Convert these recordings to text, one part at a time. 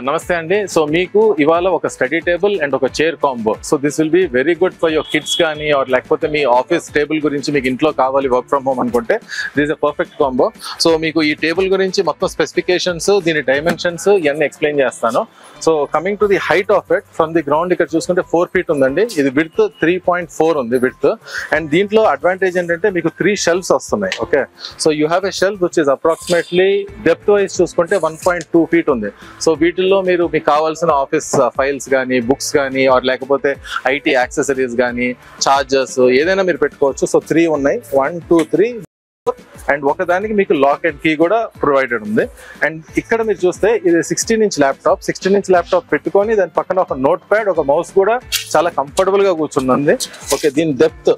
నమస్తే అండి. సో మీకు ఇవాళ ఒక స్టడీ టేబుల్ అండ్ ఒక chair combo. So this will be very good for your kids కానీ ఆర్ లేకపోతే మీ ఆఫీస్ టేబుల్ గురించి మీకు ఇంట్లో కావాలి వర్క్ ఫ్రమ్ హోమ్ అనుకుంటే this a perfect combo. So మీకు ఈ టేబుల్ గురించి మొత్తం స్పెసిఫికేషన్స్, దీని డైమెన్షన్స్ ఇవన్నీ ఎక్స్ప్లెయిన్ చేస్తాను. So coming to the height of it, from the ground ఇక్కడ చూసుకుంటే 4 feet ఉందండి. ఇది విడ్త్ 3.4 ఉంది విడ్త్. అండ్ దీంట్లో అడ్వాంటేజ్ ఏంటంటే మీకు 3 shelves వస్తున్నాయి. Okay, so you have a shelf which is approximately depth wise చూసుకుంటే 1.2 feet ఉంది. సో వీటిల్లో మీరు మీకు కావాల్సిన ఆఫీస్ ఫైల్స్ కానీ, బుక్స్ కానీ ఆర్ లేకపోతే ఐటీ యాక్సెసరీస్ కానీ, చార్జర్స్ ఏదైనా మీరు పెట్టుకోవచ్చు. సో 3 ఉన్నాయి, 1 2 3 అండ్ ఒకదానికి మీకు లాక్ అండ్ కీ కూడా ప్రొవైడెడ్ ఉంది. అండ్ ఇక్కడ మీరు చూస్తే ఇది 16-inch ల్యాప్టాప్. 16-inch ల్యాప్టాప్ పెట్టుకొని దాని పక్కన ఒక నోట్ ప్యాడ్, ఒక మౌస్ కూడా చాలా కంఫర్టబుల్ గా కూర్చుంది. ఓకే, దీని డెప్త్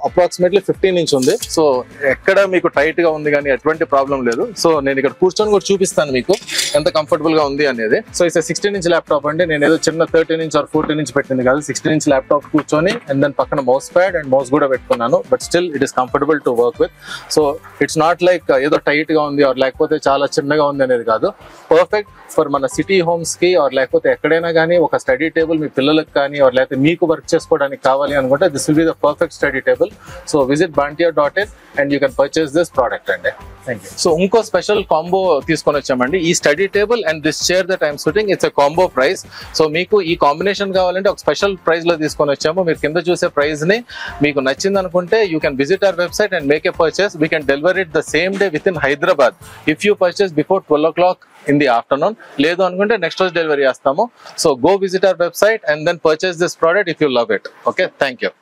అప్రాక్సిమేట్లీ 15 inch ఉంది. సో ఎక్కడ మీకు టైట్ గా ఉంది కానీ ఎటువంటి ప్రాబ్లం లేదు. సో నేను ఇక్కడ కూర్చొని కూడా చూపిస్తాను మీకు ఎంత కంఫర్టబుల్ గా ఉంది అనేది. సో ఇట్స్ 16-inch ల్యాప్టాప్ అండి. నేను ఏదో చిన్న 13-inch ఆర్ 14-inch పెట్టింది కాదు. 16-inch ల్యాప్టాప్ కూర్చొని అండ్ దాని పక్కన మౌస్ ప్యాడ్ అండ్ మౌస్ కూడా పెట్టుకున్నాను. But still it is comfortable to work with. So it's not like ఏదో టైట్ గా ఉంది ఆర్ లేకపోతే చాలా చిన్నగా ఉంది అనేది కాదు. పర్ఫెక్ట్ ఫర్ మన సిటీ హోమ్స్ కి ఆర్ లేకపోతే ఎక్కడైనా కానీ ఒక స్టడీ టేబుల్ మీ పిల్లలకు కానీ ఆర్ లేకపోతే మీకు వర్క్ చేసుకోవడానికి కావాలి అనుకుంటే this will be the perfect study table. So visit bantier.in and you can purchase this product అండి. Thank you. సో ఇంకో స్పెషల్ కాంబో తీసుకొని వచ్చామండి. ఈ study table and this chair that I'm sitting, it's a combo price. So మీకు ఈ combination కావాలంటే ఒక special price లో తీసుకొని వచ్చాము. మీరు కింద చూసే ప్రైస్ ని మీకు నచ్చింది అనుకుంటే you can visit our website and make a purchase. We can deliver it the same day with in Hyderabad if you purchase before 12 o'clock in the afternoon. లేదు అనుకుంటే నెక్స్ట్ రోజు డెలివరీ చేస్తాము. So go visit our website and then purchase this product if you love it. Okay, thank you.